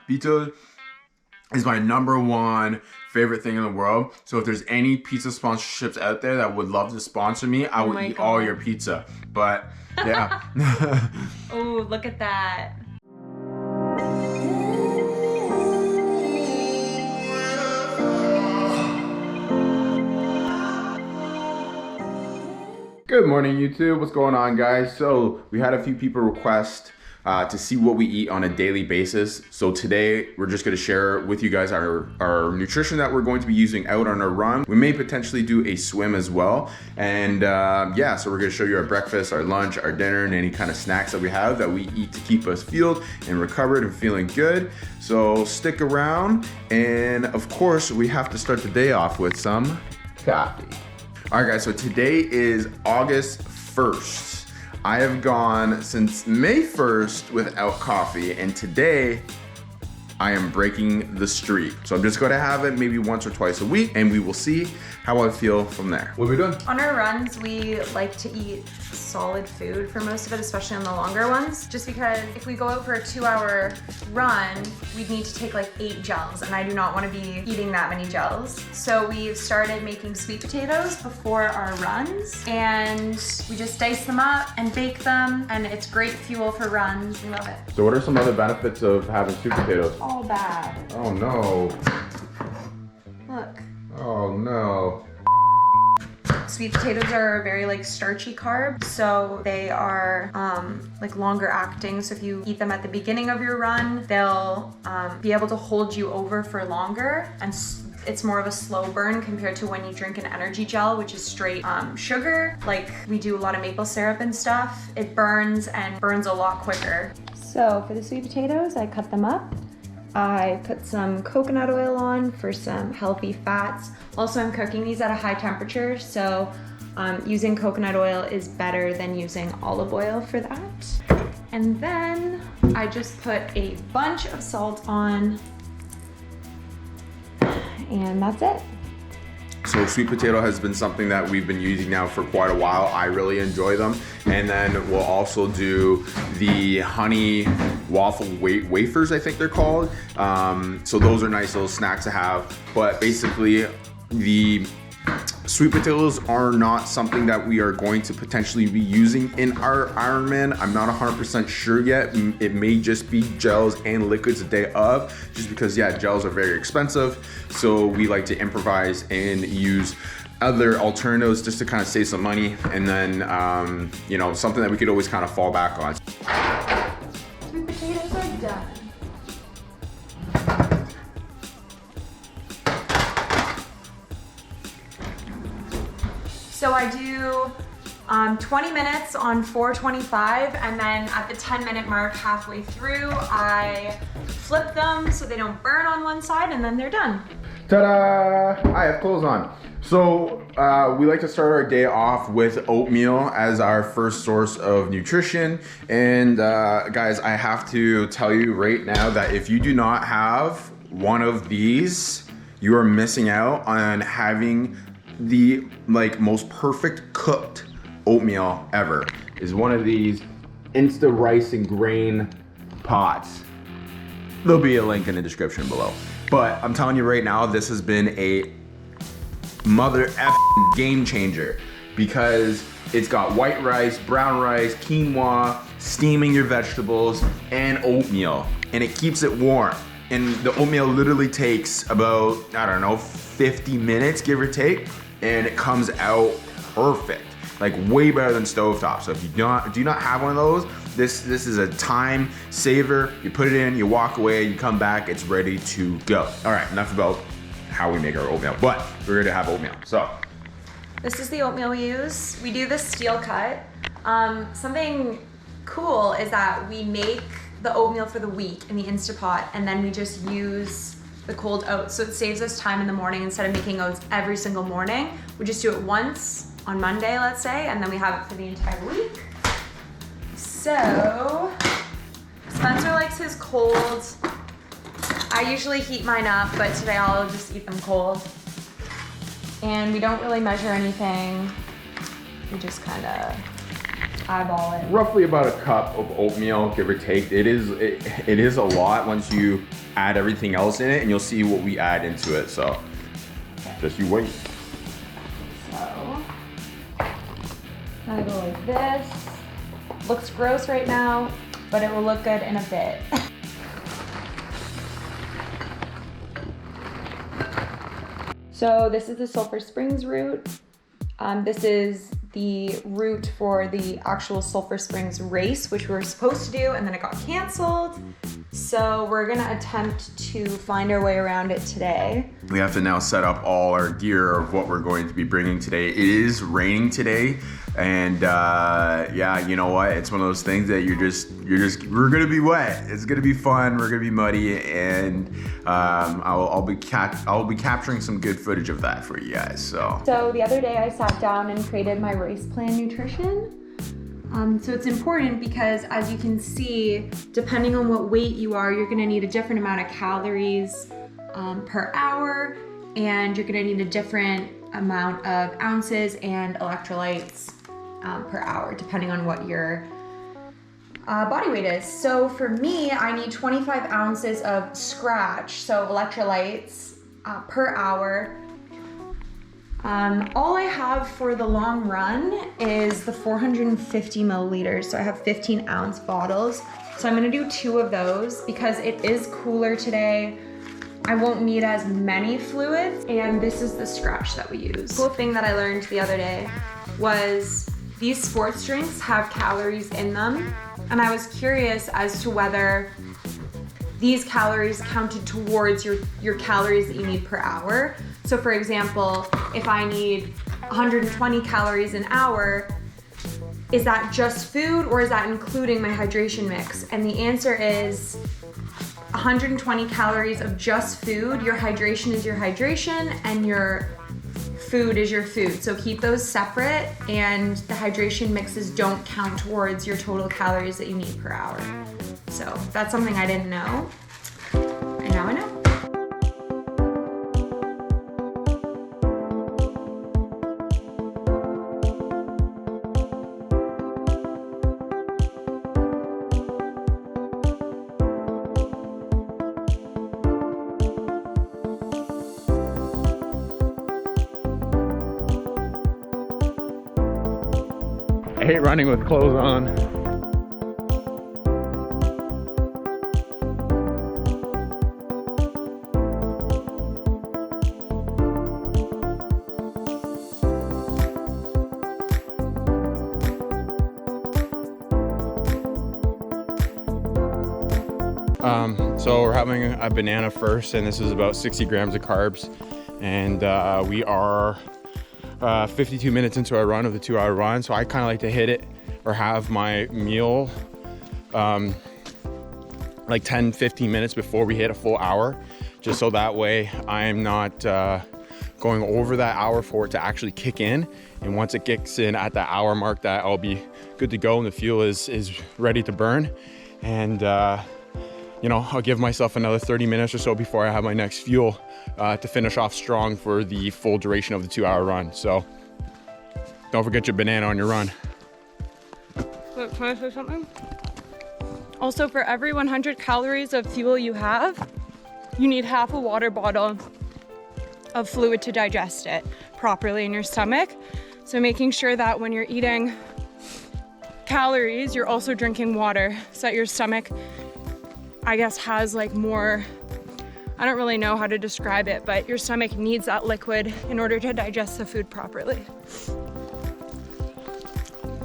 Pizza is my #1 favorite thing in the world. So if there's any pizza sponsorships out there that would love to sponsor me, I would eat all your pizza. But yeah. Oh, look at that. Good morning, YouTube. What's going on, guys? So we had a few people request to see what we eat on a daily basis. So today we're just going to share with you guys our nutrition that we're going to be using out on our run. We may potentially do a swim as well. And yeah, so we're going to show you our breakfast, our lunch, our dinner, and any kind of snacks that we have that we eat to keep us fueled and recovered and feeling good. So stick around. And of course, we have to start the day off with some coffee. All right, guys, so today is August 1st. I have gone since May 1st without coffee, and today I am breaking the streak. So I'm just gonna have it maybe once or twice a week, and we will see how I feel from there. What are we doing? On our runs, we like to eat solid food for most of it, especially on the longer ones, just because if we go out for a 2-hour run, we'd need to take like 8 gels, and I do not want to be eating that many gels. So we've started making sweet potatoes before our runs, and we just dice them up and bake them, and it's great fuel for runs. We love it. So what are some other benefits of having sweet potatoes? All bad. Oh no. Look. Oh no. Sweet potatoes are very like starchy carbs, so they are like longer acting. So if you eat them at the beginning of your run, they'll be able to hold you over for longer, and it's more of a slow burn compared to when you drink an energy gel, which is straight sugar. Like we do a lot of maple syrup and stuff. It burns and burns a lot quicker. So for the sweet potatoes, I cut them up. I put some coconut oil on for some healthy fats. Also, I'm cooking these at a high temperature, so using coconut oil is better than using olive oil for that. And then I just put a bunch of salt on, and that's it. So sweet potato has been something that we've been using now for quite a while. I really enjoy them. And then we'll also do the honey waffle wafers, I think they're called. So those are nice little snacks to have. But basically, the sweet potatoes are not something that we are going to potentially be using in our Ironman. I'm not 100% sure yet. It may just be gels and liquids the day of, just because, yeah, gels are very expensive. So we like to improvise and use other alternatives just to kind of save some money. And then, you know, something that we could always kind of fall back on. Sweet potatoes are done. So I do 20 minutes on 425, and then at the 10-minute mark halfway through, I flip them so they don't burn on one side, and then they're done. Ta-da! I have clothes on. So we like to start our day off with oatmeal as our first source of nutrition. And guys, I have to tell you right now that if you do not have one of these, you are missing out on having the most perfect cooked oatmeal ever. Is one of these Insta rice and grain pots. There'll be a link in the description below. But I'm telling you right now, this has been a mother effing game changer, because it's got white rice, brown rice, quinoa, steaming your vegetables, and oatmeal, and it keeps it warm. And the oatmeal literally takes about, I don't know, 50 minutes, give or take, and it comes out perfect, like way better than stovetop. So if you do not have one of those, this is a time saver. You put it in, you walk away, you come back, it's ready to go. All right, enough about how we make our oatmeal, but we're gonna have oatmeal. So this is the oatmeal we use. We do this steel cut. Something cool is that we make the oatmeal for the week in the Instapot, and then we just use the cold oats. So it saves us time in the morning. Instead of making oats every single morning, we just do it once on Monday, let's say, and then we have it for the entire week. So Spencer likes his cold. I usually heat mine up, but today I'll just eat them cold. And we don't really measure anything. We just kind of eyeball it. Roughly about a cup of oatmeal, give or take. It is a lot once you add everything else in it, and you'll see what we add into it. So just you wait. So I go like this. Looks gross right now, but it will look good in a bit. So this is the Sulphur Springs route. This is the route for the actual Sulphur Springs race, which we were supposed to do, and then it got canceled. So we're gonna attempt to find our way around it today. We have to now set up all our gear of what we're going to be bringing today. It is raining today, and yeah, you know what? It's one of those things that we're gonna be wet. It's gonna be fun. We're gonna be muddy, and I'll be capturing some good footage of that for you guys. So the other day I sat down and created my race plan nutrition. So it's important because, as you can see, depending on what weight you are, you're gonna need a different amount of calories per hour, and you're gonna need a different amount of ounces and electrolytes per hour, depending on what your body weight is. So for me, I need 25 ounces of scratch, so electrolytes per hour. All I have for the long run is the 450 milliliters. So I have 15 ounce bottles. So I'm gonna do 2 of those because it is cooler today. I won't need as many fluids, and this is the scratch that we use. Cool thing that I learned the other day was these sports drinks have calories in them, and I was curious as to whether these calories counted towards your calories that you need per hour. So for example, if I need 120 calories an hour, is that just food or is that including my hydration mix? And the answer is 120 calories of just food. Your hydration is your hydration and your food is your food. So keep those separate, and the hydration mixes don't count towards your total calories that you need per hour. So that's something I didn't know, and now I know. I hate running with clothes on. So we're having a banana first, and this is about 60 grams of carbs, and we are 52 minutes into our run of the 2-hour run. So I kind of like to hit it or have my meal like 10-15 minutes before we hit a full hour, just so that way I'm not going over that hour for it to actually kick in. And once it kicks in at the hour mark, that I'll be good to go and the fuel is ready to burn. And you know, I'll give myself another 30 minutes or so before I have my next fuel to finish off strong for the full duration of the 2-hour run. So don't forget your banana on your run. Look, can I say something? Also, for every 100 calories of fuel you have, you need half a water bottle of fluid to digest it properly in your stomach. So making sure that when you're eating calories, you're also drinking water so that your stomach, I guess, has like more, I don't really know how to describe it, but your stomach needs that liquid in order to digest the food properly.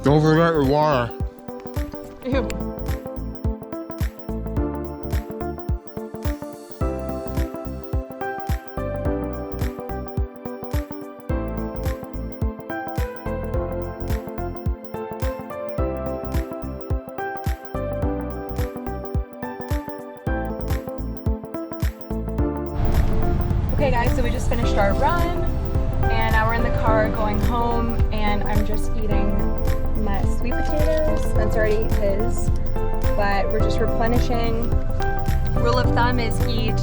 Don't forget your water. Ew. Okay guys, so we just finished our run and now we're in the car going home, and I'm just eating my sweet potatoes. Spencer already ate his, but we're just replenishing. Rule of thumb is eat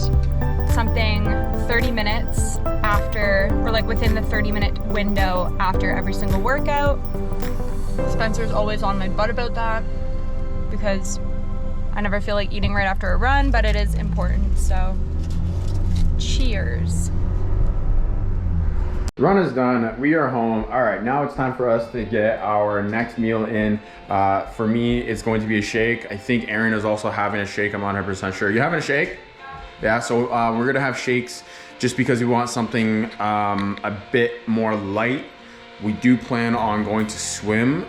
something 30 minutes after, or like within the 30-minute window after every single workout. Spencer's always on my butt about that because I never feel like eating right after a run, but it is important, so cheers. Run is done. We are home. All right, now it's time for us to get our next meal in. For me, it's going to be a shake. I think Erin is also having a shake. I'm not 100% sure. You having a shake? Yeah, so we're gonna have shakes just because we want something a bit more light. We do plan on going to swim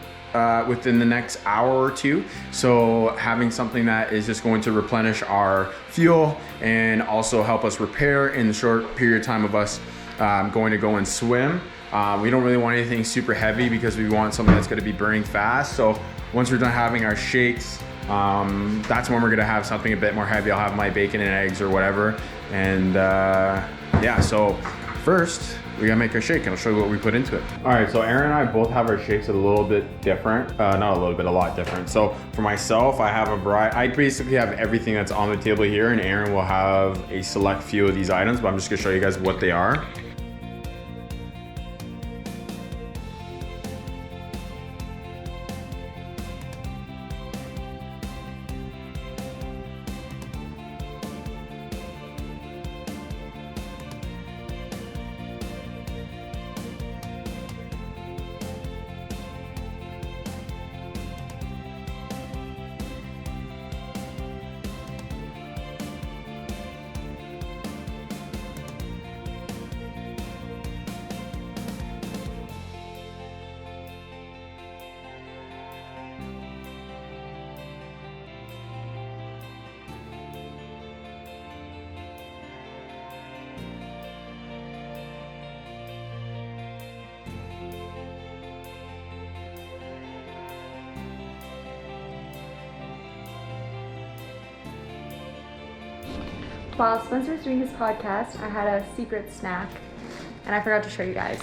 within the next hour or two. So having something that is just going to replenish our fuel and also help us repair in the short period of time of us going to go and swim. We don't really want anything super heavy because we want something that's gonna be burning fast. So once we're done having our shakes, that's when we're gonna have something a bit more heavy. I'll have my bacon and eggs or whatever. And yeah, so first we gotta make our shake and I'll show you what we put into it. All right, so Erin and I both have our shakes a little bit different. Not a little bit, a lot different. So for myself, I have a variety. I basically have everything that's on the table here, and Erin will have a select few of these items, but I'm just gonna show you guys what they are. While Spencer was doing his podcast, I had a secret snack and I forgot to show you guys.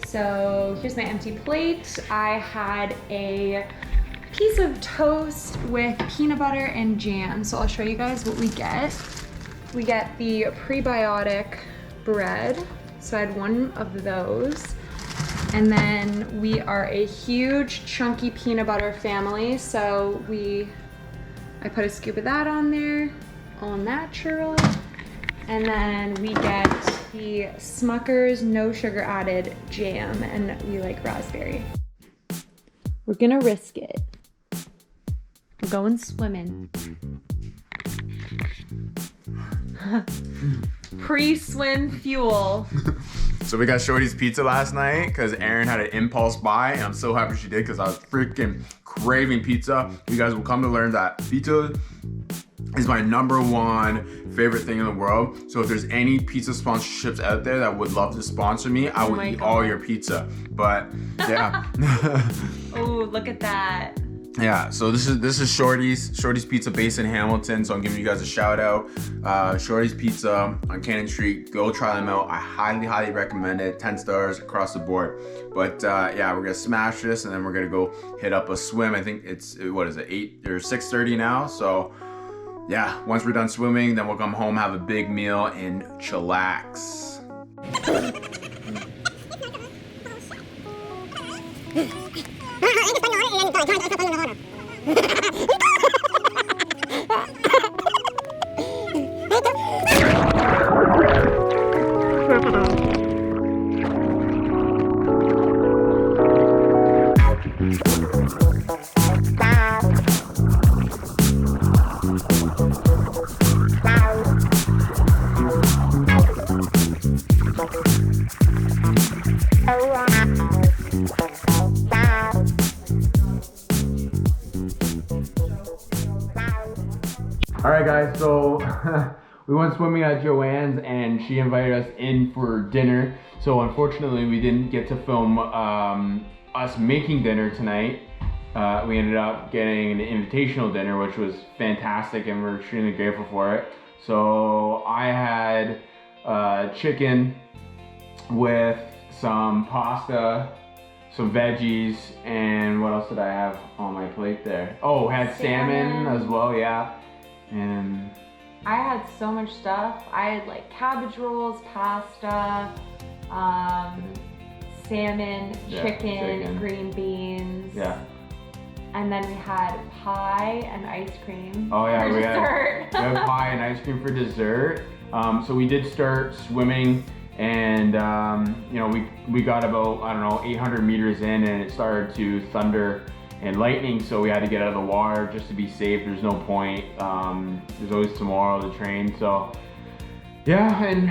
So here's my empty plate. I had a piece of toast with peanut butter and jam. So I'll show you guys what we get. We get the prebiotic bread. So I had one of those. And then we are a huge chunky peanut butter family. So I put a scoop of that on there, all natural. And then we get the Smucker's no sugar added jam, and we like raspberry. We're gonna risk it. We're going swimming. Pre-swim fuel. So we got Shorty's pizza last night because Erin had an impulse buy, and I'm so happy she did because I was freaking craving pizza. You guys will come to learn that pizza is my #1 favorite thing in the world. So if there's any pizza sponsorships out there that would love to sponsor me, I would eat all your pizza. But yeah. Oh, look at that. Yeah, so this is Shorty's Pizza based in Hamilton, so I'm giving you guys a shout out. Shorty's Pizza on Cannon Street, go try them out. I highly recommend it. 10 stars across the board. But yeah, we're gonna smash this and then we're gonna go hit up a swim. I think it's, what is it, 8 or 6:30 now? So yeah, once we're done swimming, then we'll come home, have a big meal and chillax. All right, guys, so we went swimming at Joanne's and she invited us in for dinner. So unfortunately, we didn't get to film us making dinner tonight. We ended up getting an invitational dinner, which was fantastic and we're extremely grateful for it. So I had chicken with some pasta, some veggies, and what else did I have on my plate there? Oh, had salmon as well, yeah. And I had so much stuff. I had like cabbage rolls, pasta, salmon, chicken, green beans. Yeah. And then we had pie and ice cream. Oh yeah, for we dessert. had pie and ice cream for dessert. So we did start swimming, and you know, we got about, I don't know, 800 meters in, and it started to thunder and lightning, so we had to get out of the water just to be safe. There's no point. There's always tomorrow to train. So yeah, and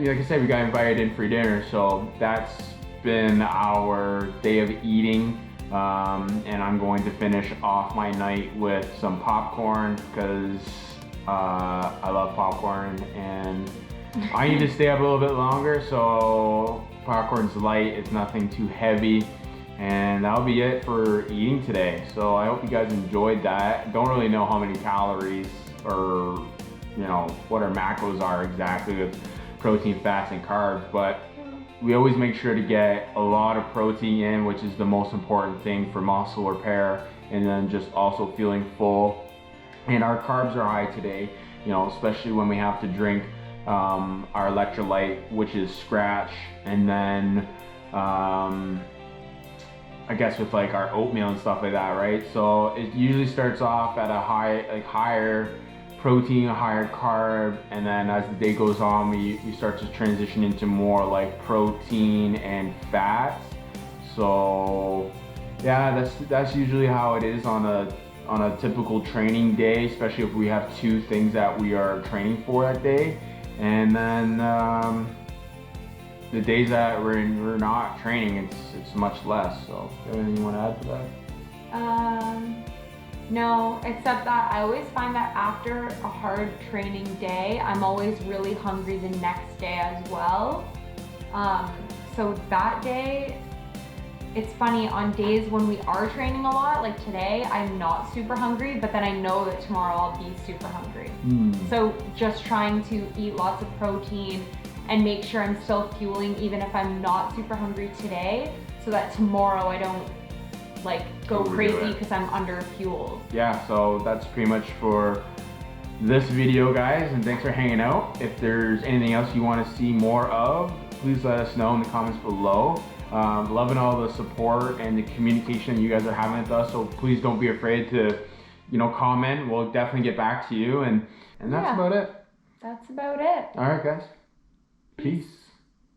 like I said, we got invited in for dinner, so that's been our day of eating. And I'm going to finish off my night with some popcorn because I love popcorn, and I need to stay up a little bit longer, so popcorn's light, it's nothing too heavy, and that'll be it for eating today. So I hope you guys enjoyed that. Don't really know how many calories or, you know, what our macros are exactly with protein, fats, and carbs, but we always make sure to get a lot of protein in, which is the most important thing for muscle repair, and then just also feeling full. And our carbs are high today, you know, especially when we have to drink our electrolyte, which is scratch, and then I guess with like our oatmeal and stuff like that, right? So it usually starts off at a higher protein, a higher carb, and then as the day goes on, we start to transition into more like protein and fats. So yeah, that's usually how it is on a typical training day, especially if we have two things that we are training for that day. And then the days that we're not training, it's much less. So do you have anything you want to add to that? No, except that I always find that after a hard training day, I'm always really hungry the next day as well. So that day, it's funny, on days when we are training a lot, like today, I'm not super hungry, but then I know that tomorrow I'll be super hungry. So just trying to eat lots of protein and make sure I'm still fueling even if I'm not super hungry today, so that tomorrow I don't like go crazy because I'm under fueled. Yeah, so that's pretty much for this video, guys, and thanks for hanging out. If there's anything else you want to see more of, please let us know in the comments below. Loving all the support and the communication you guys are having with us, so please don't be afraid to, you know, comment. We'll definitely get back to you, and that's about it. That's about it. All right, guys. Peace.